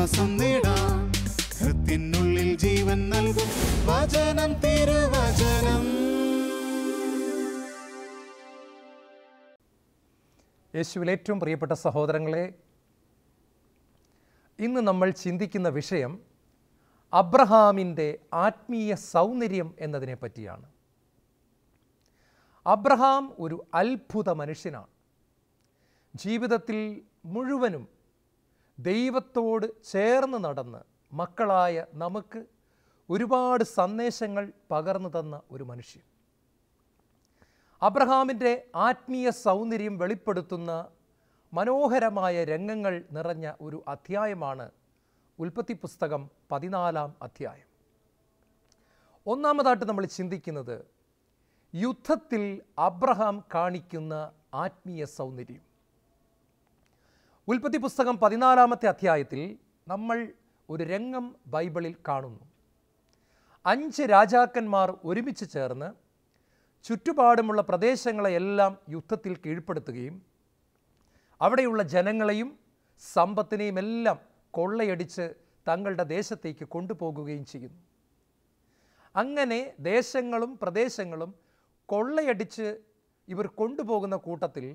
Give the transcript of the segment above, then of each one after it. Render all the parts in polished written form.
ആശ്വാസം നേടാം. ഹൃത്തിനുള്ളിൽ ജീവൻ നൽകും വചനം, തിരുവചനം. യേശുവിൽ ഏറ്റവും പ്രിയപ്പെട്ട സഹോദരങ്ങളെ, ഇന്ന് നമ്മൾ ചിന്തിക്കുന്ന വിഷയം അബ്രഹാമിൻ്റെ ആത്മീയ സൗന്ദര്യം എന്നതിനെ പറ്റിയാണ്. അബ്രഹാം ഒരു അത്ഭുത മനുഷ്യനാണ്. ജീവിതത്തിൽ മുഴുവനും ദൈവത്തോട് ചേർന്ന് നടന്ന് മക്കളായ നമുക്ക് ഒരുപാട് സന്ദേശങ്ങൾ പകർന്നു തന്ന ഒരു മനുഷ്യൻ. അബ്രഹാമിൻ്റെ ആത്മീയ സൗന്ദര്യം വെളിപ്പെടുത്തുന്ന മനോഹരമായ രംഗങ്ങൾ നിറഞ്ഞ ഒരു അധ്യായമാണ് ഉൽപ്പത്തി പുസ്തകം 14-ാം അധ്യായം. ഒന്നാമതായിട്ട് നമ്മൾ ചിന്തിക്കുന്നത് യുദ്ധത്തിൽ അബ്രഹാം കാണിക്കുന്ന ആത്മീയ സൗന്ദര്യം. ഉൽപ്പത്തി പുസ്തകം 14-ാമത്തെ അധ്യായത്തിൽ നമ്മൾ ഒരു രംഗം ബൈബിളിൽ കാണുന്നു. 5 രാജാക്കന്മാർ ഒരുമിച്ച് ചേർന്ന് ചുറ്റുപാടുമുള്ള പ്രദേശങ്ങളെയെല്ലാം യുദ്ധത്തിൽ കീഴ്പ്പെടുത്തുകയും അവിടെയുള്ള ജനങ്ങളെയും സമ്പത്തിനെയും എല്ലാം കൊള്ളയടിച്ച് തങ്ങളുടെ ദേശത്തേക്ക് കൊണ്ടുപോകുകയും ചെയ്യുന്നു. അങ്ങനെ ദേശങ്ങളും പ്രദേശങ്ങളും കൊള്ളയടിച്ച് ഇവർ കൊണ്ടുപോകുന്ന കൂട്ടത്തിൽ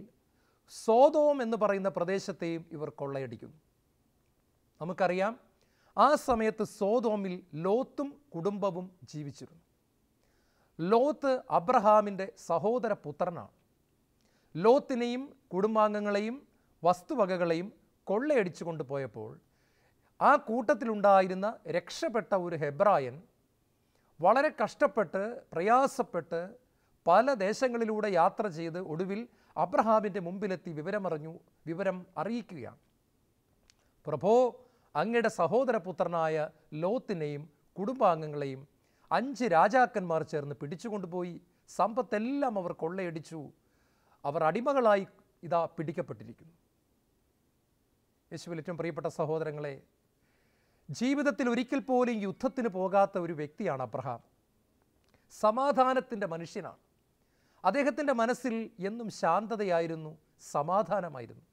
സോദോം എന്ന് പറയുന്ന പ്രദേശത്തെയും ഇവർ കൊള്ളയടിക്കുന്നു. നമുക്കറിയാം, ആ സമയത്ത് സോദോമിൽ ലോത്തും കുടുംബവും ജീവിച്ചിരുന്നു. ലോത്ത് അബ്രഹാമിൻ്റെ സഹോദര പുത്രനാണ്. ലോത്തിനെയും കുടുംബാംഗങ്ങളെയും വസ്തുവകകളെയും കൊള്ളയടിച്ചു കൊണ്ടുപോയപ്പോൾ ആ കൂട്ടത്തിലുണ്ടായിരുന്ന രക്ഷപ്പെട്ട ഒരു ഹെബ്രായൻ വളരെ കഷ്ടപ്പെട്ട് പ്രയാസപ്പെട്ട് പല ദേശങ്ങളിലൂടെ യാത്ര ചെയ്ത് ഒടുവിൽ അബ്രഹാമിൻ്റെ മുമ്പിലെത്തി വിവരം അറിയിക്കുകയാണ്. പ്രഭോ, അങ്ങയുടെ സഹോദരപുത്രനായ ലോത്തിനെയും കുടുംബാംഗങ്ങളെയും 5 രാജാക്കന്മാർ ചേർന്ന് പിടിച്ചുകൊണ്ടുപോയി. സമ്പത്തെല്ലാം അവർ കൊള്ളയടിച്ചു. അവർ അടിമകളായി ഇതാ പിടിക്കപ്പെട്ടിരിക്കുന്നു. യേശുവിൽ ഏറ്റവും പ്രിയപ്പെട്ട സഹോദരങ്ങളെ, ജീവിതത്തിൽ ഒരിക്കൽ പോലും യുദ്ധത്തിന് പോകാത്ത ഒരു വ്യക്തിയാണ് അബ്രഹാം. സമാധാനത്തിൻ്റെ മനുഷ്യനാണ്. അദ്ദേഹത്തിൻ്റെ മനസ്സിൽ എന്നും ശാന്തതയായിരുന്നു, സമാധാനമായിരുന്നു.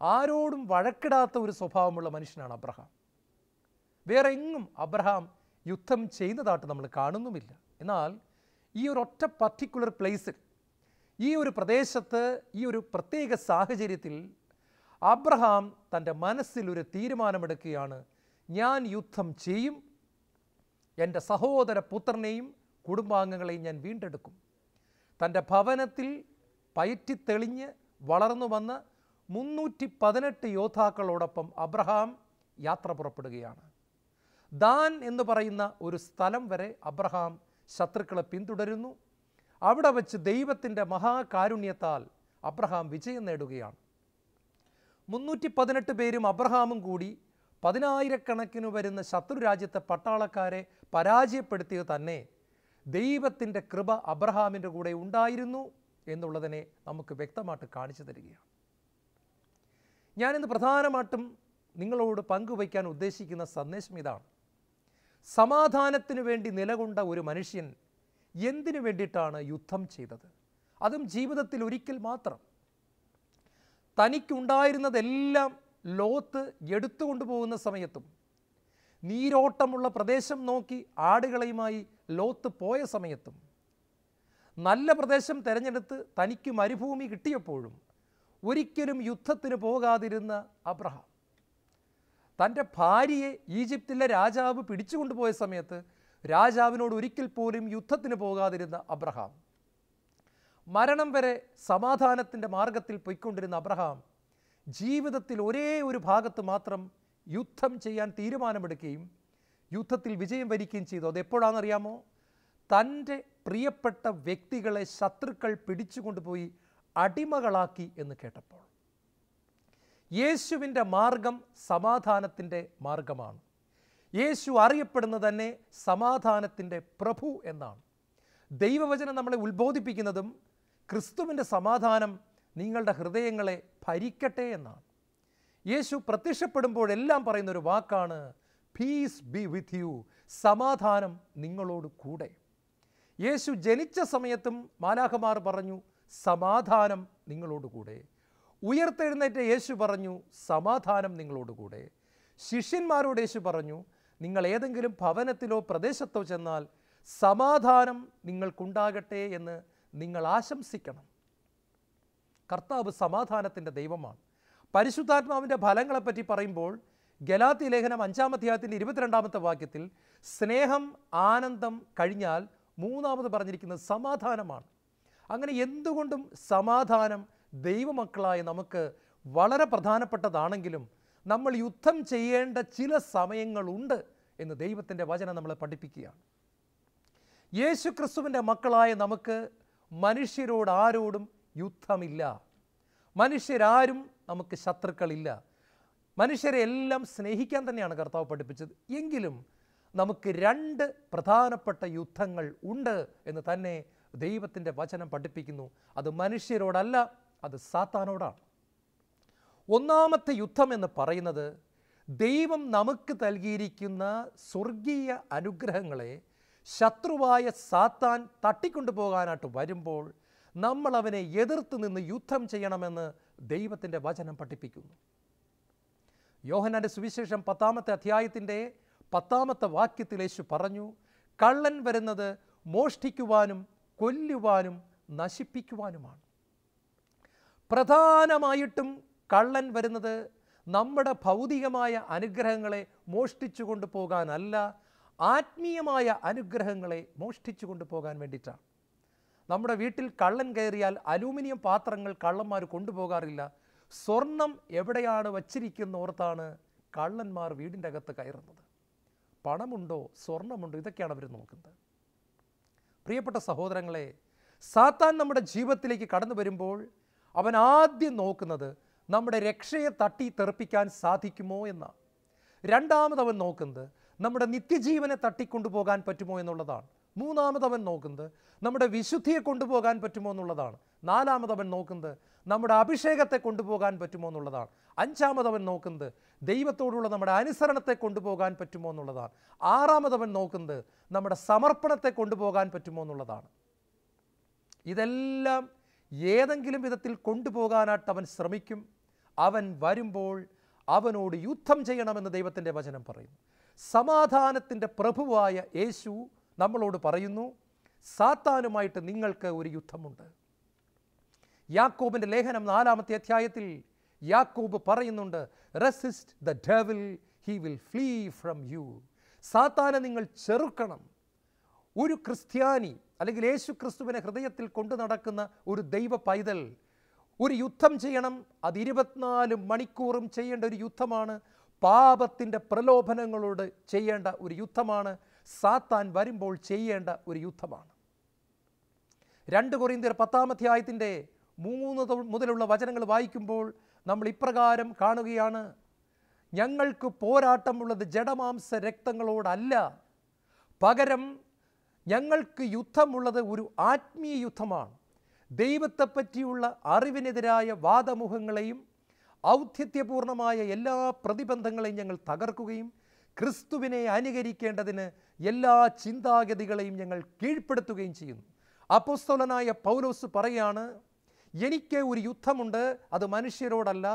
ആരോടും വഴക്കിടാത്ത ഒരു സ്വഭാവമുള്ള മനുഷ്യനാണ് അബ്രഹാം. വേറെ എങ്ങും അബ്രഹാം യുദ്ധം ചെയ്യുന്നതായിട്ട് നമ്മൾ കാണുന്നുമില്ല. എന്നാൽ ഈ ഒരു ഒറ്റ പർട്ടിക്കുലർ പ്ലേസിൽ, ഈ ഒരു പ്രദേശത്ത്, ഈ ഒരു പ്രത്യേക സാഹചര്യത്തിൽ അബ്രഹാം തൻ്റെ മനസ്സിൽ ഒരു തീരുമാനമെടുക്കുകയാണ്. ഞാൻ യുദ്ധം ചെയ്യും, എൻ്റെ സഹോദര പുത്രനെയും കുടുംബാംഗങ്ങളെയും ഞാൻ വീണ്ടെടുക്കും. തൻ്റെ ഭവനത്തിൽ പയറ്റിത്തെളിഞ്ഞ് വളർന്നു വന്ന 318 യോദ്ധാക്കളോടൊപ്പം അബ്രഹാം യാത്ര പുറപ്പെടുകയാണ്. ദാൻ എന്ന് പറയുന്ന ഒരു സ്ഥലം വരെ അബ്രഹാം ശത്രുക്കളെ പിന്തുടരുന്നു. അവിടെ വച്ച് ദൈവത്തിൻ്റെ മഹാകാരുണ്യത്താൽ അബ്രഹാം വിജയം നേടുകയാണ്. 318 പേരും അബ്രഹാമും കൂടി 10,000 വരുന്ന ശത്രുരാജ്യത്തെ പട്ടാളക്കാരെ പരാജയപ്പെടുത്തിയത് തന്നെ ദൈവത്തിൻ്റെ കൃപ അബ്രഹാമിൻ്റെ കൂടെ ഉണ്ടായിരുന്നു എന്നുള്ളതിനെ നമുക്ക് വ്യക്തമായിട്ട് കാണിച്ചു തരികയാണ്. ഞാനിന്ന് പ്രധാനമായിട്ടും നിങ്ങളോട് പങ്കുവയ്ക്കാൻ ഉദ്ദേശിക്കുന്ന സന്ദേശം ഇതാണ്. സമാധാനത്തിന് വേണ്ടി നിലകൊണ്ട ഒരു മനുഷ്യൻ എന്തിനു വേണ്ടിയിട്ടാണ് യുദ്ധം ചെയ്തത്? അതും ജീവിതത്തിൽ ഒരിക്കൽ മാത്രം. തനിക്കുണ്ടായിരുന്നതെല്ലാം ലോത്ത് എടുത്തുകൊണ്ടുപോകുന്ന സമയത്തും, നീരോട്ടമുള്ള പ്രദേശം നോക്കി ആടുകളെയുമായി ലോത്ത് പോയ സമയത്തും, നല്ല പ്രദേശം തിരഞ്ഞെടുത്ത് തനിക്ക് മരുഭൂമി കിട്ടിയപ്പോഴും ഒരിക്കലും യുദ്ധത്തിന് പോകാതിരുന്ന അബ്രഹാം, തൻ്റെ ഭാര്യയെ ഈജിപ്തിലെ രാജാവ് പിടിച്ചുകൊണ്ടുപോയ സമയത്ത് രാജാവിനോട് ഒരിക്കൽ പോലും യുദ്ധത്തിന് പോകാതിരുന്ന അബ്രഹാം, മരണം വരെ സമാധാനത്തിൻ്റെ മാർഗത്തിൽ പോയിക്കൊണ്ടിരുന്ന അബ്രഹാം ജീവിതത്തിൽ ഒരേ ഒരു ഭാഗത്ത് മാത്രം യുദ്ധം ചെയ്യാൻ തീരുമാനമെടുക്കുകയും യുദ്ധത്തിൽ വിജയം വരിക്കുകയും ചെയ്തു. അതെപ്പോഴാണെന്നറിയാമോ? തൻ്റെ പ്രിയപ്പെട്ട വ്യക്തികളെ ശത്രുക്കൾ പിടിച്ചുകൊണ്ടുപോയി അടിമകളാക്കി എന്ന് കേട്ടപ്പോൾ. യേശുവിൻ്റെ മാർഗം സമാധാനത്തിൻ്റെ മാർഗമാണ്. യേശു അറിയപ്പെടുന്നത് തന്നെ സമാധാനത്തിൻ്റെ പ്രഭു എന്നാണ്. ദൈവവചനം നമ്മളെ ഉത്ബോധിപ്പിക്കുന്നതും ക്രിസ്തുവിൻ്റെ സമാധാനം നിങ്ങളുടെ ഹൃദയങ്ങളെ ഭരിക്കട്ടെ എന്നാണ്. യേശു പ്രത്യക്ഷപ്പെടുമ്പോഴെല്ലാം പറയുന്നൊരു വാക്കാണ് പീസ് ബി വിത്ത് യു, സമാധാനം നിങ്ങളോട് കൂടെ. യേശു ജനിച്ച സമയത്തും മാലാഖമാർ പറഞ്ഞു സമാധാനം നിങ്ങളോട് കൂടെ. ഉയർത്തെഴുന്നേറ്റ യേശു പറഞ്ഞു സമാധാനം നിങ്ങളോട് കൂടെ. ശിഷ്യന്മാരോട് യേശു പറഞ്ഞു, നിങ്ങൾ ഏതെങ്കിലും ഭവനത്തിലോ പ്രദേശത്തോ ചെന്നാൽ സമാധാനം നിങ്ങൾക്കുണ്ടാകട്ടെ എന്ന് നിങ്ങൾ ആശംസിക്കണം. കർത്താവ് സമാധാനത്തിൻ്റെ ദൈവമാണ്. പരിശുദ്ധാത്മാവിൻ്റെ ഫലങ്ങളെപ്പറ്റി പറയുമ്പോൾ ഗലാത്യ ലേഖനം 5-ാം അധ്യായത്തിൻ്റെ 22-ാമത്തെ വാക്യത്തിൽ സ്നേഹം, ആനന്ദം കഴിഞ്ഞാൽ മൂന്നാമത് പറഞ്ഞിരിക്കുന്നത് സമാധാനമാണ്. അങ്ങനെ എന്തുകൊണ്ടും സമാധാനം ദൈവമക്കളായ നമുക്ക് വളരെ പ്രധാനപ്പെട്ടതാണെങ്കിലും നമ്മൾ യുദ്ധം ചെയ്യേണ്ട ചില സമയങ്ങളുണ്ട് എന്ന് ദൈവത്തിൻ്റെ വചനം നമ്മളെ പഠിപ്പിക്കുകയാണ്. യേശു ക്രിസ്തുവിൻ്റെ മക്കളായ നമുക്ക് മനുഷ്യരോട് ആരോടും യുദ്ധമില്ല. മനുഷ്യരാരും നമുക്ക് ശത്രുക്കളില്ല. മനുഷ്യരെ എല്ലാം സ്നേഹിക്കാൻ തന്നെയാണ് കർത്താവ് പഠിപ്പിച്ചത്. എങ്കിലും നമുക്ക് 2 പ്രധാനപ്പെട്ട യുദ്ധങ്ങൾ ഉണ്ട് എന്ന് തന്നെ ദൈവത്തിൻ്റെ വചനം പഠിപ്പിക്കുന്നു. അത് മനുഷ്യരോടല്ല, അത് സാത്താനോടാണ്. ഒന്നാമത്തെ യുദ്ധം എന്ന് പറയുന്നത് ദൈവം നമുക്ക് നൽകിയിരിക്കുന്ന സ്വർഗീയ അനുഗ്രഹങ്ങളെ ശത്രുവായ സാത്താൻ തട്ടിക്കൊണ്ടുപോകാനായിട്ട് വരുമ്പോൾ നമ്മൾ അവനെ എതിർത്ത് നിന്ന് യുദ്ധം ചെയ്യണമെന്ന് ദൈവത്തിൻ്റെ വചനം പഠിപ്പിക്കുന്നു. യോഹന്നാന്റെ സുവിശേഷം 10-ാമത്തെ അധ്യായത്തിൻ്റെ 10-ാമത്തെ വാക്യത്തിൽ യേശു പറഞ്ഞു, കള്ളൻ വരുന്നത് മോഷ്ടിക്കുവാനും കൊല്ലുവാനും നശിപ്പിക്കുവാനുമാണ്. പ്രധാനമായിട്ടും കള്ളൻ വരുന്നത് നമ്മുടെ ഭൗതികമായ അനുഗ്രഹങ്ങളെ മോഷ്ടിച്ചു കൊണ്ടുപോകാനല്ല, ആത്മീയമായ അനുഗ്രഹങ്ങളെ മോഷ്ടിച്ചു കൊണ്ടുപോകാൻ വേണ്ടിയിട്ടാണ്. നമ്മുടെ വീട്ടിൽ കള്ളൻ കയറിയാൽ അലൂമിനിയം പാത്രങ്ങൾ കള്ളന്മാർ കൊണ്ടുപോകാറില്ല. സ്വർണം എവിടെയാണ് വച്ചിരിക്കുന്ന ഓർത്താണ് കള്ളന്മാർ വീടിൻ്റെ അകത്ത് കയറുന്നത്. പണമുണ്ടോ, സ്വർണമുണ്ടോ, ഇതൊക്കെയാണ് അവർ നോക്കുന്നത്. പ്രിയപ്പെട്ട സഹോദരങ്ങളെ, സാത്താൻ നമ്മുടെ ജീവിതത്തിലേക്ക് കടന്നു വരുമ്പോൾ അവൻ ആദ്യം നോക്കുന്നത് നമ്മുടെ രക്ഷയെ തട്ടി തെറിപ്പിക്കാൻ സാധിക്കുമോ എന്നാണ്. രണ്ടാമതവൻ നോക്കുന്നത് നമ്മുടെ നിത്യജീവനെ തട്ടിക്കൊണ്ടുപോകാൻ പറ്റുമോ എന്നുള്ളതാണ്. മൂന്നാമതവൻ നോക്കുന്നത് നമ്മുടെ വിശുദ്ധിയെ കൊണ്ടുപോകാൻ പറ്റുമോ എന്നുള്ളതാണ്. നാലാമതവൻ നോക്കുന്നത് നമ്മുടെ അഭിഷേകത്തെ കൊണ്ടുപോകാൻ പറ്റുമോ എന്നുള്ളതാണ്. അഞ്ചാമതവൻ നോക്കുന്നത് ദൈവത്തോടുള്ള നമ്മുടെ അനുസരണത്തെ കൊണ്ടുപോകാൻ പറ്റുമോ എന്നുള്ളതാണ്. ആറാമതവൻ നോക്കുന്നത് നമ്മുടെ സമർപ്പണത്തെ കൊണ്ടുപോകാൻ പറ്റുമോ എന്നുള്ളതാണ്. ഇതെല്ലാം ഏതെങ്കിലും വിധത്തിൽ കൊണ്ടുപോകാനായിട്ട് അവൻ ശ്രമിക്കും. അവൻ വരുമ്പോൾ അവനോട് യുദ്ധം ചെയ്യണമെന്ന് ദൈവത്തിൻ്റെ വചനം പറയുന്നു. സമാധാനത്തിൻ്റെ പ്രഭുവായ യേശു നമ്മളോട് പറയുന്നു, സാത്താനുമായിട്ട് നിങ്ങൾക്ക് ഒരു യുദ്ധമുണ്ട്. യാക്കോബിൻ്റെ ലേഖനം 4-ാമത്തെ അധ്യായത്തിൽ യാക്കോബ് പറയുന്നുണ്ട്, resist the devil, he will flee from you. സാത്താനെ നിങ്ങൾ ചെറുക്കണം. ഒരു ക്രിസ്ത്യാനി അല്ലെങ്കിൽ യേശു ക്രിസ്തുവിനെ ഹൃദയത്തിൽ കൊണ്ടു നടക്കുന്ന ഒരു ദൈവ പൈതൽ ഒരു യുദ്ധം ചെയ്യണം. അത് 24 മണിക്കൂറും ചെയ്യേണ്ട ഒരു യുദ്ധമാണ്. പാപത്തിൻ്റെ പ്രലോഭനങ്ങളോട് ചെയ്യേണ്ട ഒരു യുദ്ധമാണ്. സാത്താൻ വരുമ്പോൾ ചെയ്യേണ്ട ഒരു യുദ്ധമാണ്. 2 കൊരിന്ത്യർ 10-ാം അധ്യായത്തിൻ്റെ 3 മുതലുള്ള വചനങ്ങൾ വായിക്കുമ്പോൾ നമ്മൾ ഇപ്രകാരം കാണുകയാണ്, ഞങ്ങൾക്ക് പോരാട്ടമുള്ളത് ജഡമാംസ രക്തങ്ങളോടല്ല, പകരം ഞങ്ങൾക്ക് യുദ്ധമുള്ളത് ഒരു ആത്മീയ യുദ്ധമാണ്. ദൈവത്തെപ്പറ്റിയുള്ള അറിവിനെതിരായ വാദമുഖങ്ങളെയും ഔദ്ധ്യത്യപൂർണമായ എല്ലാ പ്രതിബന്ധങ്ങളെയും ഞങ്ങൾ തകർക്കുകയും ക്രിസ്തുവിനെ അനുകരിക്കേണ്ടതിന് എല്ലാ ചിന്താഗതികളെയും ഞങ്ങൾ കീഴ്പ്പെടുത്തുകയും ചെയ്യുന്നു. അപ്പോസ്തലനായ പൗലോസ് പറയാണ്, എനിക്ക് ഒരു യുദ്ധമുണ്ട്, അത് മനുഷ്യരോടല്ല,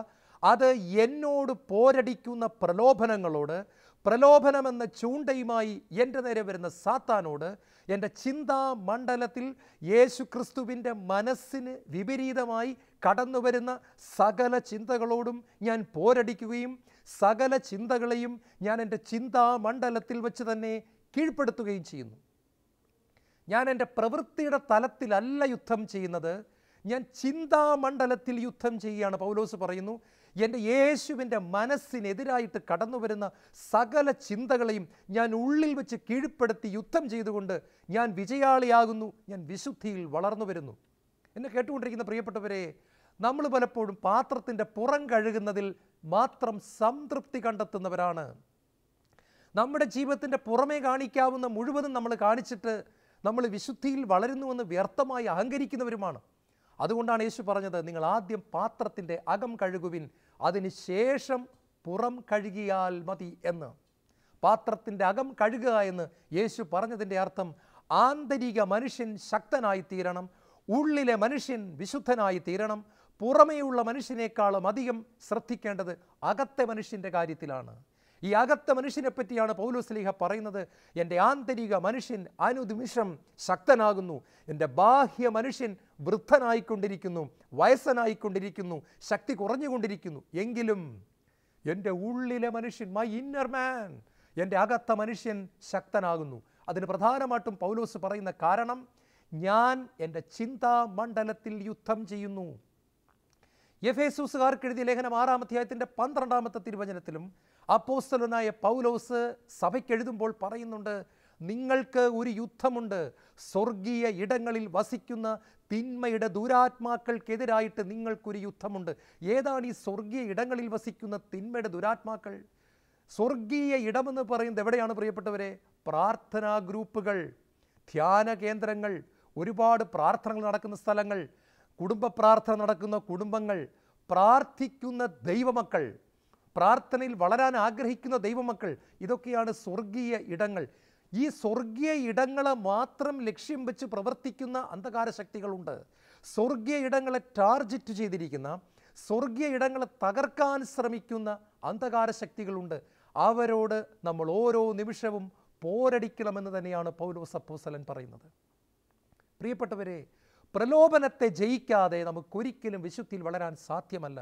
അത് എന്നോട് പോരടിക്കുന്ന പ്രലോഭനങ്ങളോട്, പ്രലോഭനമെന്ന ചൂണ്ടയുമായി എൻ്റെ നേരെ വരുന്ന സാത്താനോട്, എൻ്റെ ചിന്താ മണ്ഡലത്തിൽ യേശു ക്രിസ്തുവിൻ്റെ മനസ്സിന് വിപരീതമായി കടന്നു വരുന്ന സകല ചിന്തകളോടും ഞാൻ പോരടിക്കുകയും സകല ചിന്തകളെയും ഞാൻ എൻ്റെ ചിന്താ മണ്ഡലത്തിൽ വെച്ച് തന്നെ കീഴ്പ്പെടുത്തുകയും ചെയ്യുന്നു. ഞാൻ എൻ്റെ പ്രവൃത്തിയുടെ തലത്തിലല്ല യുദ്ധം ചെയ്യുന്നത്, ഞാൻ ചിന്താമണ്ഡലത്തിൽ യുദ്ധം ചെയ്യുകയാണ്. പൗലോസ് പറയുന്നു, എൻ്റെ യേശുവിൻ്റെ മനസ്സിനെതിരായിട്ട് കടന്നു വരുന്ന സകല ചിന്തകളെയും ഞാൻ ഉള്ളിൽ വെച്ച് കീഴ്പ്പെടുത്തി യുദ്ധം ചെയ്തുകൊണ്ട് ഞാൻ വിജയാളിയാകുന്നു, ഞാൻ വിശുദ്ധിയിൽ വളർന്നു വരുന്നു. എന്നെ കേട്ടുകൊണ്ടിരിക്കുന്ന പ്രിയപ്പെട്ടവരെ, നമ്മൾ പലപ്പോഴും പാത്രത്തിൻ്റെ പുറം കഴുകുന്നതിൽ മാത്രം സംതൃപ്തി കണ്ടെത്തുന്നവരാണ്. നമ്മുടെ ജീവിതത്തിൻ്റെ പുറമേ കാണിക്കാവുന്ന മുഴുവനും നമ്മൾ കാണിച്ചിട്ട് നമ്മൾ വിശുദ്ധിയിൽ വളരുന്നുവെന്ന് വ്യർത്ഥമായി അഹങ്കരിക്കുന്നവരുമാണ്. അതുകൊണ്ടാണ് യേശു പറഞ്ഞത്, നിങ്ങൾ ആദ്യം പാത്രത്തിൻ്റെ അകം കഴുകുവിൻ, അതിന് ശേഷം പുറം കഴുകിയാൽ മതി എന്ന്. പാത്രത്തിൻ്റെ അകം കഴുകുക എന്ന് യേശു പറഞ്ഞതിൻ്റെ അർത്ഥം ആന്തരിക മനുഷ്യൻ ശക്തനായി തീരണം, ഉള്ളിലെ മനുഷ്യൻ വിശുദ്ധനായി തീരണം. പുറമേയുള്ള മനുഷ്യനേക്കാളും അധികം ശ്രദ്ധിക്കേണ്ടത് അകത്തെ മനുഷ്യൻ്റെ കാര്യത്തിലാണ്. ഈ അകത്ത മനുഷ്യനെ പറ്റിയാണ് പൗലോസ് ശ്ലീഹ പറയുന്നത്, എൻ്റെ ആന്തരിക മനുഷ്യൻ അനുനിമിഷം ശക്തനാകുന്നു, എൻ്റെ ബാഹ്യ മനുഷ്യൻ വൃദ്ധനായിക്കൊണ്ടിരിക്കുന്നു, വയസ്സനായിക്കൊണ്ടിരിക്കുന്നു, ശക്തി കുറഞ്ഞുകൊണ്ടിരിക്കുന്നു. എങ്കിലും എൻ്റെ ഉള്ളിലെ മനുഷ്യൻ, മൈ ഇന്നർ മാൻ, എൻ്റെ അകത്ത മനുഷ്യൻ ശക്തനാകുന്നു. അതിന് പ്രധാനമായിട്ടും പൗലോസ് പറയുന്ന കാരണം, ഞാൻ എൻ്റെ ചിന്താമണ്ഡലത്തിൽ യുദ്ധം ചെയ്യുന്നു. എഫേസൂസുകാർക്ക് എഴുതിയ ലേഖനം 6-ാം അധ്യായത്തിൻ്റെ 12-ാമത്തെ തിരുവചനത്തിലും അപ്പോസ്തലനായ പൗലോസ് സഭയ്ക്ക് എഴുതുമ്പോൾ പറയുന്നുണ്ട്, നിങ്ങൾക്ക് ഒരു യുദ്ധമുണ്ട്, സ്വർഗീയ ഇടങ്ങളിൽ വസിക്കുന്ന തിന്മയുടെ ദുരാത്മാക്കൾക്കെതിരായിട്ട് നിങ്ങൾക്കൊരു യുദ്ധമുണ്ട്. ഏതാണ് ഈ സ്വർഗീയ ഇടങ്ങളിൽ വസിക്കുന്ന തിന്മയുടെ ദുരാത്മാക്കൾ? സ്വർഗീയ ഇടമെന്ന് പറയുന്നത് എവിടെയാണ് പ്രിയപ്പെട്ടവരെ? പ്രാർത്ഥനാ ഗ്രൂപ്പുകൾ, ധ്യാന കേന്ദ്രങ്ങൾ, ഒരുപാട് പ്രാർത്ഥനകൾ നടക്കുന്ന സ്ഥലങ്ങൾ, കുടുംബ പ്രാർത്ഥന നടക്കുന്ന കുടുംബങ്ങൾ, പ്രാർത്ഥിക്കുന്ന ദൈവമക്കൾ, പ്രാർത്ഥനയിൽ വളരാൻ ആഗ്രഹിക്കുന്ന ദൈവമക്കൾ, ഇതൊക്കെയാണ് സ്വർഗീയ ഇടങ്ങൾ. ഈ സ്വർഗീയ ഇടങ്ങളെ മാത്രം ലക്ഷ്യം വെച്ച് പ്രവർത്തിക്കുന്ന അന്ധകാര ശക്തികളുണ്ട്. സ്വർഗീയ ഇടങ്ങളെ ടാർഗറ്റ് ചെയ്തിരിക്കുന്ന, സ്വർഗീയ ഇടങ്ങളെ തകർക്കാൻ ശ്രമിക്കുന്ന അന്ധകാര ശക്തികളുണ്ട്. അവരോട് നമ്മൾ ഓരോ നിമിഷവും പോരടിക്കണമെന്ന് തന്നെയാണ് പൗലോസ് അപ്പോസ്തലൻ പറയുന്നത്. പ്രിയപ്പെട്ടവരെ, പ്രലോഭനത്തെ ജയിക്കാതെ നമുക്കൊരിക്കലും വിശുദ്ധിയിൽ വളരാൻ സാധ്യമല്ല.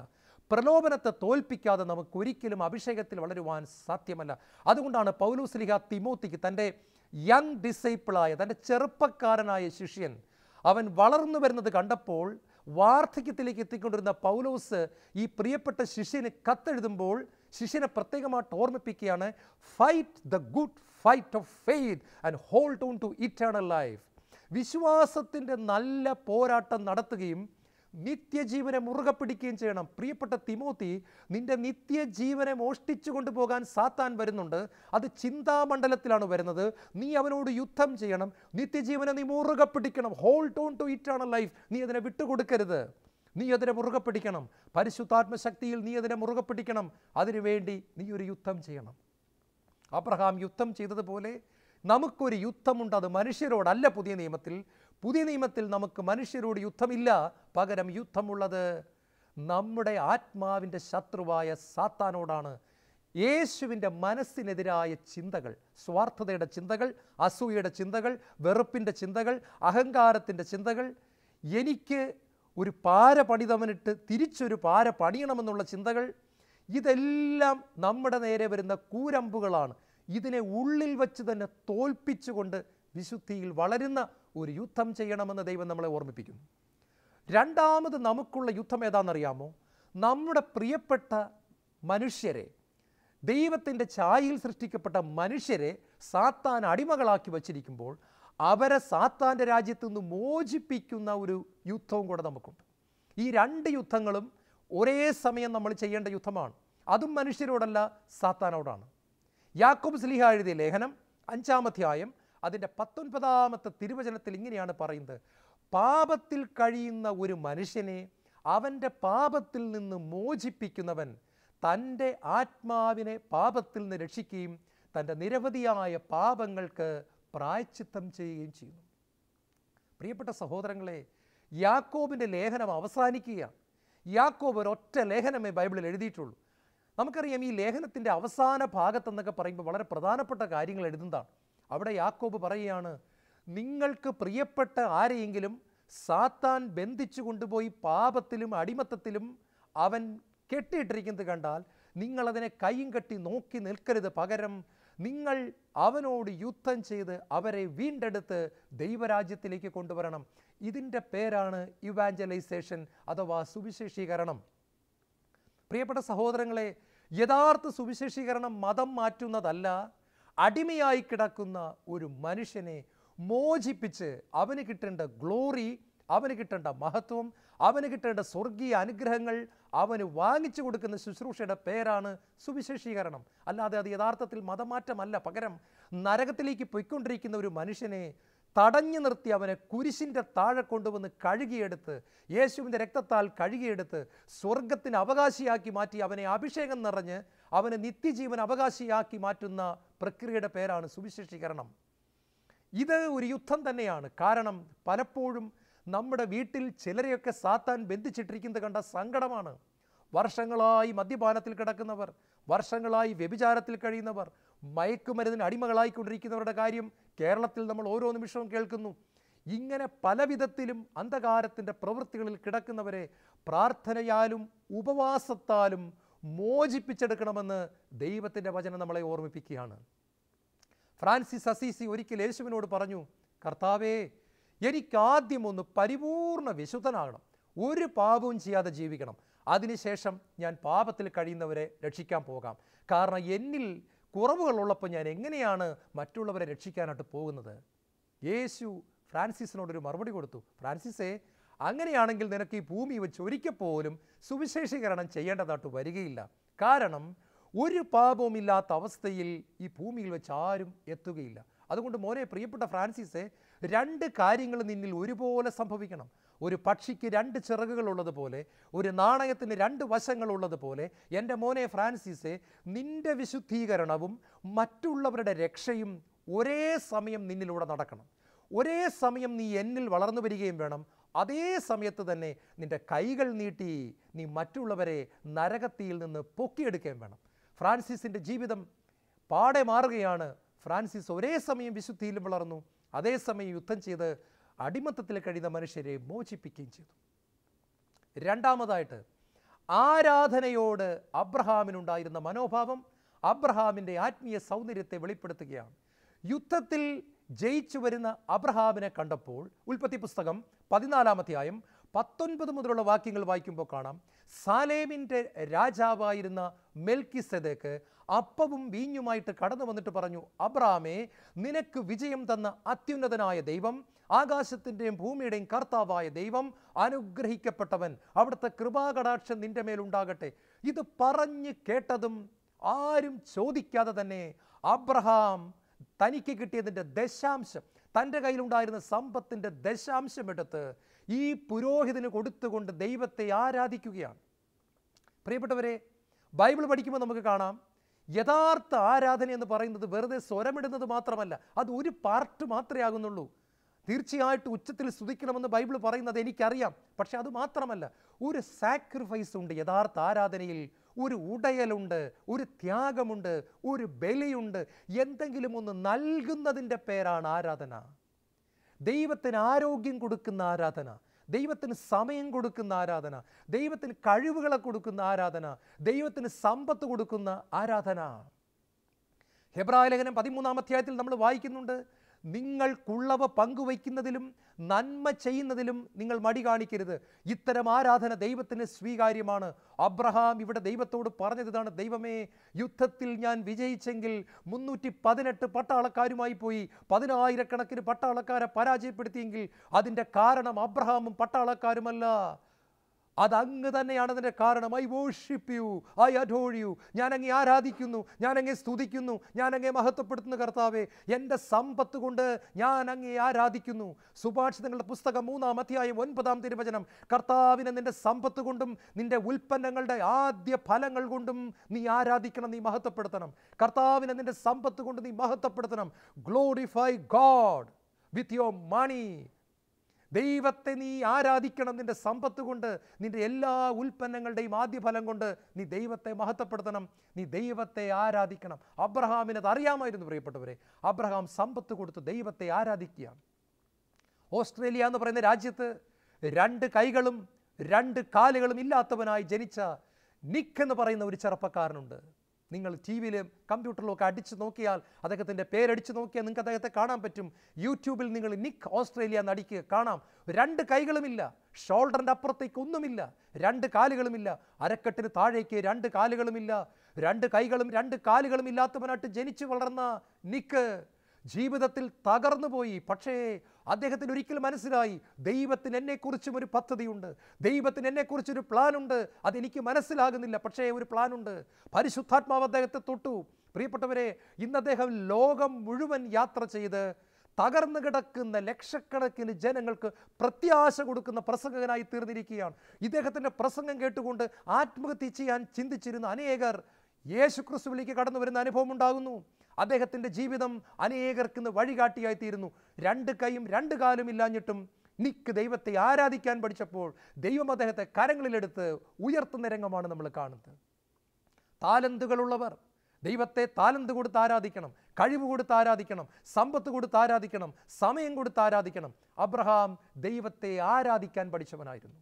പ്രലോഭനത്തെ തോൽപ്പിക്കാതെ നമുക്കൊരിക്കലും അഭിഷേകത്തിൽ വളരുവാൻ സാധ്യമല്ല. അതുകൊണ്ടാണ് പൗലോസ് ശ്ലീഹ തിമോത്തിക്ക്, തൻ്റെ യങ് ഡിസൈപ്പിളായ, തൻ്റെ ചെറുപ്പക്കാരനായ ശിഷ്യൻ അവൻ വളർന്നു വരുന്നത് കണ്ടപ്പോൾ വാർദ്ധക്യത്തിലേക്ക് എത്തിക്കൊണ്ടിരുന്ന പൗലോസ് ഈ പ്രിയപ്പെട്ട ശിഷ്യന് കത്തെഴുതുമ്പോൾ ശിഷ്യനെ പ്രത്യേകമായിട്ട് ഓർമ്മിപ്പിക്കുകയാണ്, fight the good fight of faith and hold on to eternal life. വിശ്വാസത്തിൻ്റെ നല്ല പോരാട്ടം നടത്തുകയും നിത്യജീവനെ മുറുകെ പിടിക്കുകയും ചെയ്യണം. പ്രിയപ്പെട്ട തിമോത്തി, നിന്റെ നിത്യജീവനെ മോഷ്ടിച്ചു കൊണ്ടുപോകാൻ സാത്താൻ വരുന്നുണ്ട്. അത് ചിന്താമണ്ഡലത്തിലാണ് വരുന്നത്. നീ അവനോട് യുദ്ധം ചെയ്യണം. നിത്യജീവനെ നീ മുറുകെ പിടിക്കണം. Hold on to eternal life. നീ അതിനെ വിട്ടുകൊടുക്കരുത്. നീ അതിനെ മുറുകെ പിടിക്കണം. പരിശുദ്ധാത്മശക്തിയിൽ നീ അതിനെ മുറുകെ പിടിക്കണം. അതിനുവേണ്ടി നീ ഒരു യുദ്ധം ചെയ്യണം. അബ്രഹാം യുദ്ധം ചെയ്തതുപോലെ നമുക്കൊരു യുദ്ധമുണ്ട്. അത് മനുഷ്യരോടല്ല. പുതിയ നിയമത്തിൽ നമുക്ക് മനുഷ്യരോട് യുദ്ധമില്ല. പകരം യുദ്ധമുള്ളത് നമ്മുടെ ആത്മാവിൻ്റെ ശത്രുവായ സാത്താനോടാണ്. യേശുവിൻ്റെ മനസ്സിനെതിരായ ചിന്തകൾ, സ്വാർത്ഥതയുടെ ചിന്തകൾ, അസൂയയുടെ ചിന്തകൾ, വെറുപ്പിൻ്റെ ചിന്തകൾ, അഹങ്കാരത്തിൻ്റെ ചിന്തകൾ, എനിക്ക് ഒരു പാര പണിതവനിട്ട് തിരിച്ചൊരു പാര പണിയണമെന്നുള്ള ചിന്തകൾ, ഇതെല്ലാം നമ്മുടെ നേരെ വരുന്ന കൂരമ്പുകളാണ്. ഇതിനെ ഉള്ളിൽ വച്ച് തന്നെ തോൽപ്പിച്ചുകൊണ്ട് വിശുദ്ധിയിൽ വളരുന്ന ഒരു യുദ്ധം ചെയ്യണമെന്ന് ദൈവം നമ്മളെ ഓർമ്മിപ്പിക്കുന്നു. രണ്ടാമത് നമുക്കുള്ള യുദ്ധം ഏതാണെന്നറിയാമോ? നമ്മുടെ പ്രിയപ്പെട്ട മനുഷ്യരെ, ദൈവത്തിൻ്റെ ഛായയിൽ സൃഷ്ടിക്കപ്പെട്ട മനുഷ്യരെ സാത്താൻ അടിമകളാക്കി വച്ചിരിക്കുമ്പോൾ അവരെ സാത്താൻ്റെ രാജ്യത്തു നിന്ന് മോചിപ്പിക്കുന്ന ഒരു യുദ്ധവും കൂടെ നമുക്കുണ്ട്. ഈ രണ്ട് യുദ്ധങ്ങളും ഒരേ സമയം നമ്മൾ ചെയ്യേണ്ട യുദ്ധമാണ്. അതും മനുഷ്യരോടല്ല, സാത്താനോടാണ്. യാക്കോബ് ശ്ലീഹ എഴുതിയ ലേഖനം 5-ാം അധ്യായം അതിൻ്റെ 19-ാമത്തെ തിരുവചനത്തിൽ ഇങ്ങനെയാണ് പറയുന്നത്, പാപത്തിൽ കഴിയുന്ന ഒരു മനുഷ്യനെ അവൻ്റെ പാപത്തിൽ നിന്ന് മോചിപ്പിക്കുന്നവൻ തൻ്റെ ആത്മാവിനെ പാപത്തിൽ നിന്ന് രക്ഷിക്കുകയും തൻ്റെ നിരവധിയായ പാപങ്ങൾക്ക് പ്രായശ്ചിത്തം ചെയ്യുകയും ചെയ്യുന്നു. പ്രിയപ്പെട്ട സഹോദരങ്ങളെ, യാക്കോബിൻ്റെ ലേഖനം അവസാനിക്കുകയാണ്. യാക്കോബ് ഒരൊറ്റ ലേഖനമേ ബൈബിളിൽ എഴുതിയിട്ടുള്ളൂ. നമുക്കറിയാം, ഈ ലേഖനത്തിൻ്റെ അവസാന ഭാഗത്തെന്നൊക്കെ പറയുമ്പോൾ വളരെ പ്രധാനപ്പെട്ട കാര്യങ്ങൾ എഴുതുന്നതാണ്. അവിടെ യാക്കോബ് പറയുകയാണ്, നിങ്ങൾക്ക് പ്രിയപ്പെട്ട ആരെയെങ്കിലും സാത്താൻ ബന്ധിച്ചു കൊണ്ടുപോയി പാപത്തിലും അടിമത്തത്തിലും അവൻ കെട്ടിയിട്ടിരിക്കുന്നത് കണ്ടാൽ നിങ്ങളതിനെ കൈയും കെട്ടി നോക്കി നിൽക്കരുത്. പകരം നിങ്ങൾ അവനോട് യുദ്ധം ചെയ്ത് അവരെ വീണ്ടെടുത്ത് ദൈവരാജ്യത്തിലേക്ക് കൊണ്ടുവരണം. ഇതിൻ്റെ പേരാണ് ഇവാഞ്ചലൈസേഷൻ അഥവാ സുവിശേഷീകരണം. പ്രിയപ്പെട്ട സഹോദരങ്ങളെ, യഥാർത്ഥ സുവിശേഷീകരണം മതം മാറ്റുന്നതല്ല. അടിമയായി കിടക്കുന്ന ഒരു മനുഷ്യനെ മോചിപ്പിച്ച് അവന് കിട്ടേണ്ട ഗ്ലോറി, അവന് കിട്ടേണ്ട മഹത്വം, അവന് കിട്ടേണ്ട സ്വർഗീയ അനുഗ്രഹങ്ങൾ അവന് വാങ്ങിച്ചു കൊടുക്കുന്ന ശുശ്രൂഷയുടെ പേരാണ് സുവിശേഷീകരണം. അല്ലാതെ അത് യഥാർത്ഥത്തിൽ മതമാറ്റമല്ല. പകരം നരകത്തിലേക്ക് പോയിക്കൊണ്ടിരിക്കുന്ന ഒരു മനുഷ്യനെ തടഞ്ഞു നിർത്തി അവനെ കുരിശിൻ്റെ താഴെ കൊണ്ടുവന്ന് കഴുകിയെടുത്ത്, യേശുവിൻ്റെ രക്തത്താൽ കഴുകിയെടുത്ത് സ്വർഗത്തിന് അവകാശിയാക്കി മാറ്റി അവനെ അഭിഷേകം നിറഞ്ഞ് അവനെ നിത്യജീവൻ അവകാശിയാക്കി മാറ്റുന്ന പ്രക്രിയയുടെ പേരാണ് സുവിശേഷീകരണം. ഇത് ഒരു യുദ്ധം തന്നെയാണ്. കാരണം പലപ്പോഴും നമ്മുടെ വീട്ടിൽ ചിലരെയൊക്കെ സാത്താൻ ബന്ധിച്ചിട്ടിരിക്കുന്നത് കണ്ട സങ്കടമാണ്. വർഷങ്ങളായി മദ്യപാനത്തിൽ കിടക്കുന്നവർ, വർഷങ്ങളായി വ്യഭിചാരത്തിൽ കഴിയുന്നവർ, മയക്കുമരുന്നിന് അടിമകളായിക്കൊണ്ടിരിക്കുന്നവരുടെ കാര്യം കേരളത്തിൽ നമ്മൾ ഓരോ നിമിഷവും കേൾക്കുന്നു. ഇങ്ങനെ പല വിധത്തിലും അന്ധകാരത്തിൻ്റെ പ്രവൃത്തികളിൽ കിടക്കുന്നവരെ പ്രാർത്ഥനയാലും ഉപവാസത്താലും മോചിപ്പിച്ചെടുക്കണമെന്ന് ദൈവത്തിൻ്റെ വചനം നമ്മളെ ഓർമ്മിപ്പിക്കുകയാണ്. ഫ്രാൻസിസ് അസീസി ഒരിക്കൽ യേശുവിനോട് പറഞ്ഞു, കർത്താവേ, എനിക്കാദ്യം ഒന്ന് പരിപൂർണ വിശുദ്ധനാകണം, ഒരു പാപവും ചെയ്യാതെ ജീവിക്കണം, അതിനുശേഷം ഞാൻ പാപത്തിൽ കഴിയുന്നവരെ രക്ഷിക്കാൻ പോകാം. കാരണം എന്നിൽ കുറവുകളുള്ളപ്പോൾ ഞാൻ എങ്ങനെയാണ് മറ്റുള്ളവരെ രക്ഷിക്കാനായിട്ട് പോകുന്നത്? യേശു ഫ്രാൻസിസിനോടൊരു മറുപടി കൊടുത്തു, ഫ്രാൻസിസേ, അങ്ങനെയാണെങ്കിൽ നിനക്ക് ഈ ഭൂമി വെച്ച് ഒരിക്കൽ പോലും സുവിശേഷീകരണം ചെയ്യേണ്ടതായിട്ട് വരികയില്ല. കാരണം ഒരു പാപവുമില്ലാത്ത അവസ്ഥയിൽ ഈ ഭൂമിയിൽ വെച്ച് ആരും എത്തുകയില്ല. അതുകൊണ്ട് മോനെ, പ്രിയപ്പെട്ട ഫ്രാൻസിസേ, രണ്ട് കാര്യങ്ങൾ നിന്നിൽ ഒരുപോലെ സംഭവിക്കണം. ഒരു പക്ഷിക്ക് രണ്ട് ചിറകുകളുള്ളതുപോലെ, ഒരു നാണയത്തിന് രണ്ട് വശങ്ങളുള്ളതുപോലെ, എൻ്റെ മോനെ ഫ്രാൻസിസേ, നിൻ്റെ വിശുദ്ധീകരണവും മറ്റുള്ളവരുടെ രക്ഷയും ഒരേ സമയം നിന്നിലൂടെ നടക്കണം. ഒരേ സമയം നീ എന്നിൽ വളർന്നു വരികയും വേണം. അതേ സമയത്ത് തന്നെ നിൻ്റെ കൈകൾ നീട്ടി നീ മറ്റുള്ളവരെ നരകത്തിയിൽ നിന്ന് പൊക്കിയെടുക്കുകയും വേണം. ഫ്രാൻസിസിൻ്റെ ജീവിതം പാടെ മാറുകയാണ്. ഫ്രാൻസിസ് ഒരേ സമയം വിശുദ്ധിയിലും വളർന്നു, അതേസമയം യുദ്ധം ചെയ്ത് അടിമത്തത്തിൽ കഴിയുന്ന മനുഷ്യരെ മോചിപ്പിക്കുകയും ചെയ്തു. രണ്ടാമതായിട്ട്, ആരാധനയോട് അബ്രഹാമിനുണ്ടായിരുന്ന മനോഭാവം അബ്രഹാമിൻ്റെ ആത്മീയ സൗന്ദര്യത്തെ വെളിപ്പെടുത്തുകയാണ്. യുദ്ധത്തിൽ ജയിച്ചു വരുന്ന അബ്രഹാമിനെ കണ്ടപ്പോൾ ഉൽപ്പത്തി പുസ്തകം 14-ാം അധ്യായം 19 മുതലുള്ള വാക്യങ്ങൾ വായിക്കുമ്പോൾ കാണാം, സാലേമിൻ്റെ രാജാവായിരുന്ന മെൽക്കിസെദേക്ക് അപ്പവും വീഞ്ഞുമായിട്ട് കടന്നു വന്നിട്ട് പറഞ്ഞു, അബ്രഹാമേ, നിനക്ക് വിജയം തന്ന അത്യുന്നതനായ ദൈവം, ആകാശത്തിൻ്റെയും ഭൂമിയുടെയും കർത്താവായ ദൈവം അനുഗ്രഹിക്കപ്പെട്ടവൻ, അവിടുത്തെ കൃപാകടാക്ഷം നിന്റെ മേലുണ്ടാകട്ടെ. ഇത് പറഞ്ഞ് കേട്ടതും ആരും ചോദിക്കാതെ തന്നെ അബ്രഹാം തനിക്ക് കിട്ടിയതിൻ്റെ ദശാംശം, തൻ്റെ കയ്യിലുണ്ടായിരുന്ന സമ്പത്തിൻ്റെ ദശാംശം എടുത്ത് ഈ പുരോഹിതന് കൊടുത്തുകൊണ്ട് ദൈവത്തെ ആരാധിക്കുകയാണ്. പ്രിയപ്പെട്ടവരെ, ബൈബിൾ പഠിക്കുമ്പോൾ നമുക്ക് കാണാം, യഥാർത്ഥ ആരാധന എന്ന് പറയുന്നത് വെറുതെ സ്വരമിടുന്നത് മാത്രമല്ല, അത് ഒരു പാർട്ട് മാത്രമേ ആകുന്നുള്ളൂ. തീർച്ചയായിട്ടും ഉച്ചത്തിൽ സ്തുതിക്കണമെന്ന് ബൈബിൾ പറയുന്നത് എനിക്കറിയാം. പക്ഷെ അത് മാത്രമല്ല, ഒരു സാക്രിഫൈസ് ഉണ്ട് യഥാർത്ഥ ആരാധനയിൽ. ഒരു ഉടയലുണ്ട്, ഒരു ത്യാഗമുണ്ട്, ഒരു ബലിയുണ്ട്. എന്തെങ്കിലും ഒന്ന് നൽകുന്നതിൻ്റെ പേരാണ് ആരാധന. ദൈവത്തിന് ആരോഗ്യം കൊടുക്കുന്ന ആരാധന, ദൈവത്തിന് സമയം കൊടുക്കുന്ന ആരാധന, ദൈവത്തിന് കഴിവുകളെ കൊടുക്കുന്ന ആരാധന, ദൈവത്തിന് സമ്പത്ത് കൊടുക്കുന്ന ആരാധന. ഹെബ്രായ ലേഖനം 13-ാം അധ്യായത്തിൽ നമ്മൾ വായിക്കുന്നുണ്ട്, നിങ്ങൾക്കുള്ളവ പങ്കുവയ്ക്കുന്നതിലും നന്മ ചെയ്യുന്നതിലും നിങ്ങൾ മടി കാണിക്കരുത്. ഇത്തരം ആരാധന ദൈവത്തിന് സ്വീകാര്യമാണ്. അബ്രഹാം ഇവിടെ ദൈവത്തോട് പറഞ്ഞതാണ്, ദൈവമേ, യുദ്ധത്തിൽ ഞാൻ വിജയിച്ചെങ്കിൽ 318 പട്ടാളക്കാരുമായി പോയി 10,000 പട്ടാളക്കാരെ പരാജയപ്പെടുത്തിയെങ്കിൽ അതിൻ്റെ കാരണം അബ്രഹാമും പട്ടാളക്കാരുമല്ല, അതങ്ങ് തന്നെയാണ് അതിൻ്റെ കാരണം. I worship you, I adore you. ഞാൻ അങ്ങേ ആരാധിക്കുന്നു, ഞാൻ അങ്ങേ സ്തുതിക്കുന്നു, ഞാൻ അങ്ങേ മഹത്വപ്പെടുത്തുന്നു കർത്താവേ. എൻ്റെ സമ്പത്ത് കൊണ്ട് ഞാൻ അങ്ങേ ആരാധിക്കുന്നു. സുഭാഷിതങ്ങളുടെ പുസ്തകം 3-ാം അധ്യായം 9-ാം തിരുവചനം, കർത്താവിനെ നിൻ്റെ സമ്പത്ത് കൊണ്ടും നിൻ്റെ ഉൽപ്പന്നങ്ങളുടെ ആദ്യ ഫലങ്ങൾ കൊണ്ടും നീ ആരാധിക്കണം, നീ മഹത്വപ്പെടുത്തണം. കർത്താവിനെ നിൻ്റെ സമ്പത്ത് കൊണ്ട് നീ മഹത്വപ്പെടുത്തണം. Glorify God with your money. ദൈവത്തെ നീ ആരാധിക്കണം നിൻ്റെ സമ്പത്ത് കൊണ്ട്, നിൻ്റെ എല്ലാ ഉൽപ്പന്നങ്ങളുടെയും ആദ്യ ഫലം കൊണ്ട് നീ ദൈവത്തെ മഹത്വപ്പെടുത്തണം, നീ ദൈവത്തെ ആരാധിക്കണം. അബ്രഹാമിന് അത് അറിയാമായിരുന്നു. പ്രിയപ്പെട്ടവരെ, അബ്രഹാം സമ്പത്ത് കൊടുത്ത് ദൈവത്തെ ആരാധിക്കുകയാണ്. ഓസ്ട്രേലിയ എന്ന് പറയുന്ന രാജ്യത്ത് 2 കൈകളും 2 കാലുകളും ഇല്ലാത്തവനായി ജനിച്ച നിക്ക് എന്ന് പറയുന്ന ഒരു ചെറുപ്പക്കാരനുണ്ട്. നിങ്ങൾ ടി വിയിലും കമ്പ്യൂട്ടറിലും ഒക്കെ അടിച്ചു നോക്കിയാൽ, അദ്ദേഹത്തിൻ്റെ പേരടിച്ചു നോക്കിയാൽ നിങ്ങൾക്ക് അദ്ദേഹത്തെ കാണാൻ പറ്റും. യൂട്യൂബിൽ നിങ്ങൾ നിക്ക് ഓസ്ട്രേലിയ എന്ന് അടിക്കുക, കാണാം. 2 കൈകളുമില്ല, ഷോൾഡറിൻ്റെ അപ്പുറത്തേക്ക് ഒന്നുമില്ല, 2 കാലുകളുമില്ല, അരക്കെട്ടിന് താഴേക്ക് 2 കാലുകളുമില്ല. 2 കൈകളും 2 കാലുകളും ഇല്ലാത്തവനായിട്ട് ജനിച്ചു വളർന്ന നിക്ക് ജീവിതത്തിൽ തകർന്നു പോയി. പക്ഷേ അദ്ദേഹത്തിന് ഒരിക്കൽ മനസ്സിലായി, ദൈവത്തിന് എന്നെക്കുറിച്ചും ഒരു പദ്ധതിയുണ്ട്, ദൈവത്തിന് എന്നെക്കുറിച്ചൊരു പ്ലാനുണ്ട്. അതെനിക്ക് മനസ്സിലാകുന്നില്ല, പക്ഷേ ഒരു പ്ലാനുണ്ട്. പരിശുദ്ധാത്മാവ് അദ്ദേഹത്തെ തൊട്ടു. പ്രിയപ്പെട്ടവരെ, ഇന്ന് അദ്ദേഹം ലോകം മുഴുവൻ യാത്ര ചെയ്ത് തകർന്നു കിടക്കുന്ന ലക്ഷക്കണക്കിന് ജനങ്ങൾക്ക് പ്രത്യാശ കൊടുക്കുന്ന പ്രസംഗകനായി തീർന്നിരിക്കുകയാണ്. ഇദ്ദേഹത്തിൻ്റെ പ്രസംഗം കേട്ടുകൊണ്ട് ആത്മഹത്യ ചെയ്യാൻ ചിന്തിച്ചിരുന്ന അനേകർ യേശുക്രിസ്തുവിലേക്ക് കടന്നു വരുന്ന അനുഭവം ഉണ്ടാകുന്നു. അദ്ദേഹത്തിൻ്റെ ജീവിതം അനേകർക്ക് വഴികാട്ടിയായി തീരുന്നു. 2 കൈയും 2 കാലും ഇല്ലാഞ്ഞിട്ടും നിക്ക് ദൈവത്തെ ആരാധിക്കാൻ പഠിച്ചപ്പോൾ ദൈവം അദ്ദേഹത്തെ കരങ്ങളിലെടുത്ത് ഉയർത്തുന്ന രംഗമാണ് നമ്മൾ കാണുന്നത്. താലന്തുകളുള്ളവർ ദൈവത്തെ താലന്ത് കൊടുത്ത് ആരാധിക്കണം, കഴിവ് കൊടുത്ത് ആരാധിക്കണം, സമ്പത്ത് കൊടുത്ത് ആരാധിക്കണം, സമയം കൊടുത്ത് ആരാധിക്കണം. അബ്രഹാം ദൈവത്തെ ആരാധിക്കാൻ പഠിച്ചവനായിരുന്നു.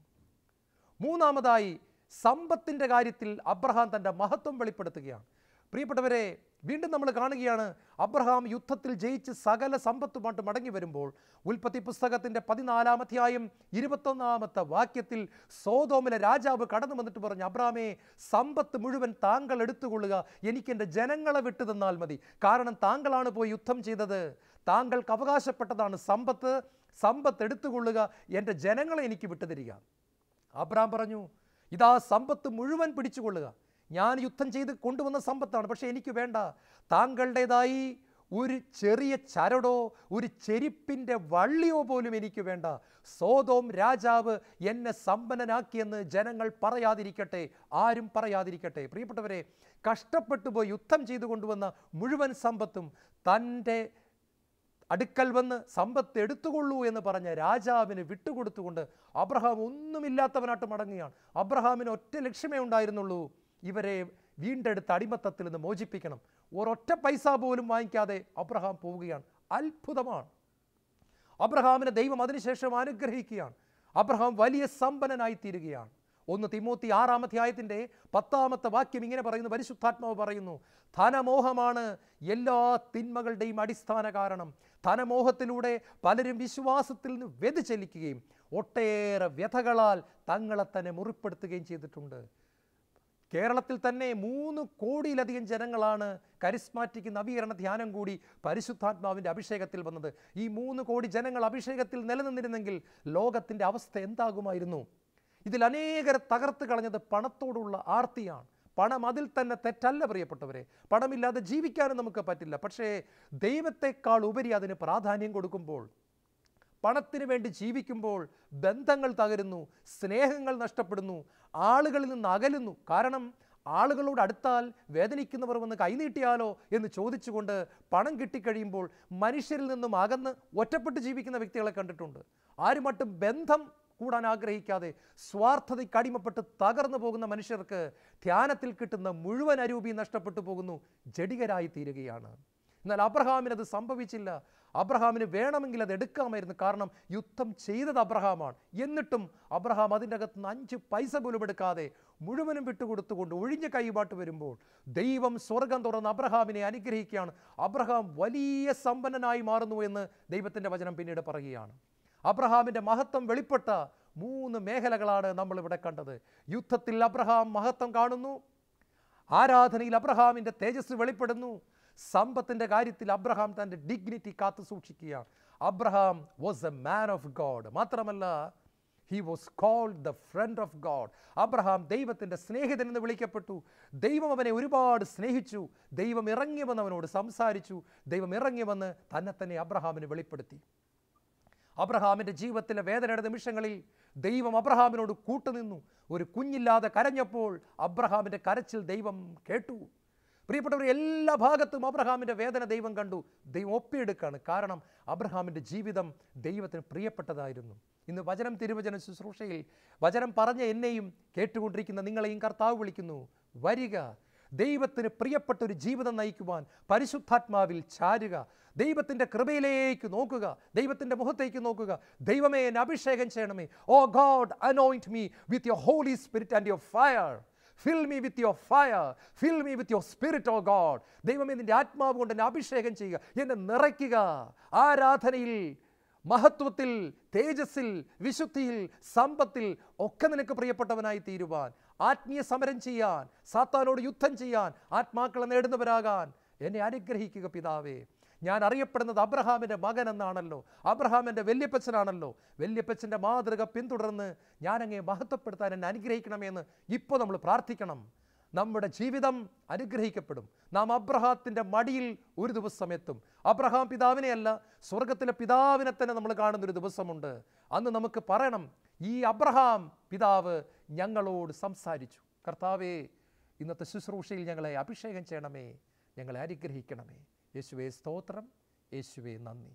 മൂന്നാമതായി, സമ്പത്തിൻ്റെ കാര്യത്തിൽ അബ്രഹാം തൻ്റെ മഹത്വം വെളിപ്പെടുത്തുകയാണ്. പ്രിയപ്പെട്ടവരെ, വീണ്ടും നമ്മൾ കാണുകയാണ്, അബ്രഹാം യുദ്ധത്തിൽ ജയിച്ച് സകല സമ്പത്തുമായിട്ട് മടങ്ങി വരുമ്പോൾ ഉൽപ്പത്തി പുസ്തകത്തിൻ്റെ 14-ാം അധ്യായം 21-ാമത്തെ വാക്യത്തിൽ സോദോമിലെ രാജാവ് കടന്നു വന്നിട്ട് പറഞ്ഞു, അബ്രഹാമേ, സമ്പത്ത് മുഴുവൻ താങ്കൾ എടുത്തുകൊള്ളുക, എനിക്ക് എൻ്റെ ജനങ്ങളെ വിട്ടു തന്നാൽ മതി. കാരണം താങ്കളാണ് പോയി യുദ്ധം ചെയ്തത്, താങ്കൾക്ക് അവകാശപ്പെട്ടതാണ് സമ്പത്ത് എടുത്തുകൊള്ളുക, എൻ്റെ ജനങ്ങളെ എനിക്ക് വിട്ടുതരിക. അബ്രഹാം പറഞ്ഞു, ഇതാ സമ്പത്ത് മുഴുവൻ പിടിച്ചുകൊള്ളുക, ഞാൻ യുദ്ധം ചെയ്ത് കൊണ്ടുവന്ന സമ്പത്താണ്, പക്ഷേ എനിക്ക് വേണ്ട. താങ്കളുടേതായി ഒരു ചെറിയ ചരടോ ഒരു ചെരിപ്പിൻ്റെ വള്ളിയോ പോലും എനിക്ക് വേണ്ട. സോദോം രാജാവ് എന്നെ സമ്പന്നനാക്കിയെന്ന് ജനങ്ങൾ പറയാതിരിക്കട്ടെ, ആരും പറയാതിരിക്കട്ടെ. പ്രിയപ്പെട്ടവരെ, കഷ്ടപ്പെട്ടു പോയി യുദ്ധം ചെയ്തു കൊണ്ടുവന്ന മുഴുവൻ സമ്പത്തും തൻ്റെ അടുക്കൽ വന്ന് സമ്പത്ത് എടുത്തുകൊള്ളൂ എന്ന് പറഞ്ഞ രാജാവിന് വിട്ടുകൊടുത്തുകൊണ്ട് അബ്രഹാം ഒന്നുമില്ലാത്തവനായിട്ട് മടങ്ങുകയാണ്. അബ്രഹാമിന് ഒറ്റ ലക്ഷ്യമേ ഉണ്ടായിരുന്നുള്ളൂ, ഇവരെ വീണ്ടെടുത്ത് അടിമത്തത്തിൽ നിന്ന് മോചിപ്പിക്കണം. ഒരൊറ്റ പൈസ പോലും വാങ്ങിക്കാതെ അബ്രഹാം പോവുകയാണ്. അത്ഭുതമാണ്. അബ്രഹാമിനെ ദൈവം അതിനുശേഷം അനുഗ്രഹിക്കുകയാണ്. അബ്രഹാം വലിയ സമ്പന്നനായി തീരുകയാണ്. 1 തിമോത്തി 6-ാം അധ്യായത്തിൻ്റെ 10-ാമത്തെ വാക്യം ഇങ്ങനെ പറയുന്നു, പരിശുദ്ധാത്മാവ് പറയുന്നു, ധനമോഹമാണ് എല്ലാ തിന്മകളുടെയും അടിസ്ഥാന കാരണം. ധനമോഹത്തിലൂടെ പലരും വിശ്വാസത്തിൽ നിന്ന് വ്യതിചലിക്കുകയും ഒട്ടേറെ വ്യഥകളാൽ തങ്ങളെ തന്നെ മുറിപ്പെടുത്തുകയും ചെയ്തിട്ടുണ്ട്. കേരളത്തിൽ തന്നെ 3 കോടിയിലധികം ജനങ്ങളാണ് കരിസ്മാറ്റിക് നവീകരണ ധ്യാനം കൂടി പരിശുദ്ധാത്മാവിൻ്റെ അഭിഷേകത്തിൽ വന്നത്. ഈ 3 കോടി ജനങ്ങൾ അഭിഷേകത്തിൽ നിലനിന്നിരുന്നെങ്കിൽ ലോകത്തിൻ്റെ അവസ്ഥ എന്താകുമായിരുന്നു? ഇതിൽ അനേകരെ തകർത്ത് കളഞ്ഞത് പണത്തോടുള്ള ആർത്തിയാണ്. പണം അതിൽ തന്നെ തെറ്റല്ല പ്രിയപ്പെട്ടവരെ, പണമില്ലാതെ ജീവിക്കാനും നമുക്ക് പറ്റില്ല. പക്ഷേ ദൈവത്തെക്കാൾ ഉപരി അതിന് പ്രാധാന്യം കൊടുക്കുമ്പോൾ, പണത്തിന് വേണ്ടി ജീവിക്കുമ്പോൾ ബന്ധങ്ങൾ തകരുന്നു, സ്നേഹങ്ങൾ നഷ്ടപ്പെടുന്നു, ആളുകളിൽ നിന്ന് അകലുന്നു. കാരണം ആളുകളോട് അടുത്താൽ വേദനിക്കുന്നവർ വന്ന് കൈനീട്ടിയാലോ എന്ന് ചോദിച്ചുകൊണ്ട് പണം കിട്ടിക്കഴിയുമ്പോൾ മനുഷ്യരിൽ നിന്നും അകന്ന് ഒറ്റപ്പെട്ട് ജീവിക്കുന്ന വ്യക്തികളെ കണ്ടിട്ടുണ്ട്. ആരുമായിട്ടും ബന്ധം കൂടാൻ ആഗ്രഹിക്കാതെ സ്വാർത്ഥതയ്ക്ക് അടിമപ്പെട്ട് തകർന്നു പോകുന്ന മനുഷ്യർക്ക് ധ്യാനത്തിൽ കിട്ടുന്ന മുഴുവൻ അരൂപി നഷ്ടപ്പെട്ടു പോകുന്നു, ജഡികരായി തീരുകയാണ്. എന്നാൽ അബ്രഹാമിനത് സംഭവിച്ചില്ല. അബ്രഹാമിന് വേണമെങ്കിൽ അത് എടുക്കാമായിരുന്നു. കാരണം യുദ്ധം ചെയ്തത് അബ്രഹാമാണ്. എന്നിട്ടും അബ്രഹാം അതിൻ്റെ അകത്ത് നിന്ന് 5 പൈസ പോലും എടുക്കാതെ മുഴുവനും വിട്ടുകൊടുത്തുകൊണ്ട് ഒഴിഞ്ഞ കൈപാട്ട് വരുമ്പോൾ ദൈവം സ്വർഗം തുറന്ന് അബ്രഹാമിനെ അനുഗ്രഹിക്കുകയാണ്. അബ്രഹാം വലിയ സമ്പന്നനായി മാറുന്നു എന്ന് ദൈവത്തിൻ്റെ വചനം പിന്നീട് പറയുകയാണ്. അബ്രഹാമിൻ്റെ മഹത്വം വെളിപ്പെട്ട 3 മേഖലകളാണ് നമ്മളിവിടെ കണ്ടത്. യുദ്ധത്തിൽ അബ്രഹാം മഹത്വം കാണുന്നു, ആരാധനയിൽ അബ്രഹാമിൻ്റെ തേജസ് വെളിപ്പെടുന്നു, സമ്പത്തിൻ്റെ കാര്യത്തിൽ അബ്രഹാം തൻ്റെ ഡിഗ്നിറ്റി കാത്തു സൂക്ഷിക്കുകയാണ്. Abraham was a man of God. മാത്രമല്ല, he was called the friend of God. Abraham ദൈവത്തിൻ്റെ സ്നേഹിതൻ എന്ന് വിളിക്കപ്പെട്ടു. ദൈവം അവനെ ഒരുപാട് സ്നേഹിച്ചു. ദൈവം ഇറങ്ങി വന്ന് അവനോട് സംസാരിച്ചു. ദൈവം ഇറങ്ങി വന്ന് തന്നെ അബ്രഹാമിന് വെളിപ്പെടുത്തി. അബ്രഹാമിൻ്റെ ജീവിതത്തിലെ വേദനയുടെ നിമിഷങ്ങളിൽ ദൈവം അബ്രഹാമിനോട് കൂട്ടുനിന്നു. ഒരു കുഞ്ഞില്ലാതെ കരഞ്ഞപ്പോൾ അബ്രഹാമിൻ്റെ കരച്ചിൽ ദൈവം കേട്ടു. പ്രിയപ്പെട്ടവർ, എല്ലാ ഭാഗത്തും അബ്രഹാമിൻ്റെ വേദന ദൈവം കണ്ടു. ദൈവം ഒപ്പിയെടുക്കുകയാണ്. കാരണം അബ്രഹാമിൻ്റെ ജീവിതം ദൈവത്തിന് പ്രിയപ്പെട്ടതായിരുന്നു. ഇന്ന് തിരുവചന ശുശ്രൂഷയിൽ വചനം പറഞ്ഞ എന്നെയും കേട്ടുകൊണ്ടിരിക്കുന്ന നിങ്ങളെയും കർത്താവ് വിളിക്കുന്നു, വരിക, ദൈവത്തിന് പ്രിയപ്പെട്ട ഒരു ജീവിതം നയിക്കുവാൻ പരിശുദ്ധാത്മാവിൽ ചാരുക, ദൈവത്തിൻ്റെ കൃപയിലേക്ക് നോക്കുക, ദൈവത്തിൻ്റെ മുഖത്തേക്ക് നോക്കുക. ദൈവമേ, എന്നെ അഭിഷേകം ചെയ്യണമേ. O God, anoint me with your holy spirit and your fire. Fill me with your fire. Fill me with your spirit, oh God. ദൈവമേ, നിൻ്റെ ആത്മാവ് കൊണ്ട് എന്നെ അഭിഷേകം ചെയ്യുക, എന്നെ നിറയ്ക്കുക. ആരാധനയിൽ, മഹത്വത്തിൽ, തേജസ്സിൽ, വിശുദ്ധിയിൽ, സമ്പത്തിൽ ഒക്കെ നിനക്ക് പ്രിയപ്പെട്ടവനായി തീരുവാൻ, ആത്മീയ സമരം ചെയ്യാൻ, സാത്താനോട് യുദ്ധം ചെയ്യാൻ, ആത്മാക്കളെ നേടുന്നവരാകാൻ എന്നെ അനുഗ്രഹിക്കുക പിതാവേ. ഞാൻ അറിയപ്പെടുന്നത് അബ്രഹാമിൻ്റെ മകൻ എന്നാണല്ലോ, അബ്രഹാമിൻ്റെ വല്യപ്പച്ചനാണല്ലോ. വല്യപ്പച്ചൻ്റെ മാതൃക പിന്തുടർന്ന് ഞാൻ അങ്ങേ മഹത്വപ്പെടുത്താൻ എന്നെ അനുഗ്രഹിക്കണമെന്ന് ഇപ്പോൾ നമ്മൾ പ്രാർത്ഥിക്കണം. നമ്മുടെ ജീവിതം അനുഗ്രഹിക്കപ്പെടും. നാം അബ്രഹാത്തിൻ്റെ മടിയിൽ ഒരു ദിവസം എത്തും. അബ്രഹാം പിതാവിനെയല്ല, സ്വർഗത്തിലെ പിതാവിനെ തന്നെ നമ്മൾ കാണുന്നൊരു ദിവസമുണ്ട്. അന്ന് നമുക്ക് പറയണം, ഈ അബ്രഹാം പിതാവ് ഞങ്ങളോട് സംസാരിച്ചു. കർത്താവേ, ഇന്നത്തെ ശുശ്രൂഷയിൽ ഞങ്ങളെ അഭിഷേകം ചെയ്യണമേ, ഞങ്ങളെ അനുഗ്രഹിക്കണമേ. യേശുവേ സ്തോത്രം, യേശുവേ നന്ദി.